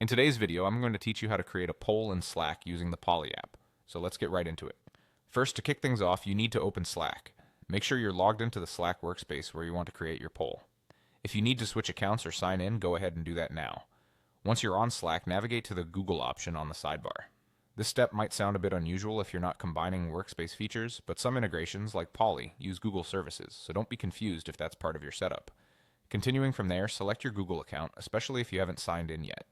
In today's video, I'm going to teach you how to create a poll in Slack using the Poly app. So let's get right into it. First, to kick things off, you need to open Slack. Make sure you're logged into the Slack workspace where you want to create your poll. If you need to switch accounts or sign in, go ahead and do that now. Once you're on Slack, navigate to the Google option on the sidebar. This step might sound a bit unusual if you're not combining workspace features, but some integrations, like Poly, use Google services, so don't be confused if that's part of your setup. Continuing from there, select your Google account, especially if you haven't signed in yet.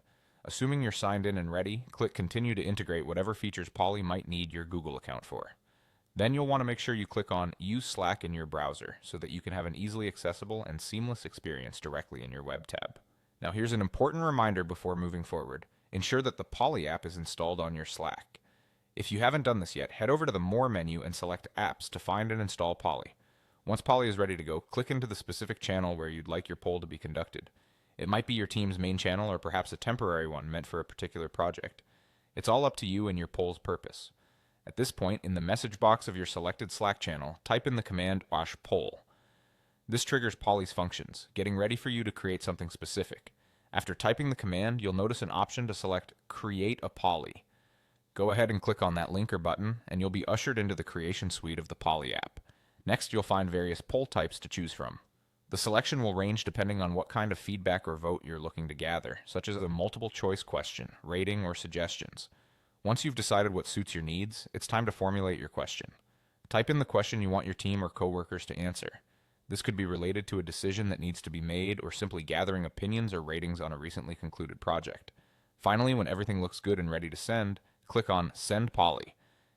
Assuming you're signed in and ready, click Continue to integrate whatever features Poly might need your Google account for. Then you'll want to make sure you click on Use Slack in your browser so that you can have an easily accessible and seamless experience directly in your web tab. Now here's an important reminder before moving forward. Ensure that the Poly app is installed on your Slack. If you haven't done this yet, head over to the More menu and select Apps to find and install Poly. Once Poly is ready to go, click into the specific channel where you'd like your poll to be conducted. It might be your team's main channel or perhaps a temporary one meant for a particular project. It's all up to you and your poll's purpose. At this point, in the message box of your selected Slack channel, type in the command --poll. This triggers Poly's functions, getting ready for you to create something specific. After typing the command, you'll notice an option to select Create a Poly. Go ahead and click on that link or button, and you'll be ushered into the creation suite of the Poly app. Next, you'll find various poll types to choose from. The selection will range depending on what kind of feedback or vote you're looking to gather, such as a multiple choice question, rating, or suggestions. Once you've decided what suits your needs, it's time to formulate your question. Type in the question you want your team or coworkers to answer. This could be related to a decision that needs to be made or simply gathering opinions or ratings on a recently concluded project. Finally, when everything looks good and ready to send, click on Send Poly.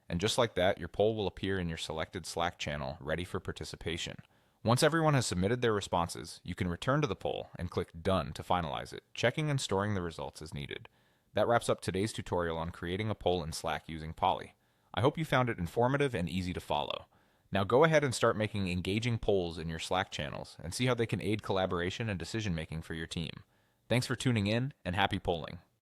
And just like that, your poll will appear in your selected Slack channel, ready for participation. Once everyone has submitted their responses, you can return to the poll and click Done to finalize it, checking and storing the results as needed. That wraps up today's tutorial on creating a poll in Slack using Poly. I hope you found it informative and easy to follow. Now go ahead and start making engaging polls in your Slack channels and see how they can aid collaboration and decision making for your team. Thanks for tuning in, and happy polling.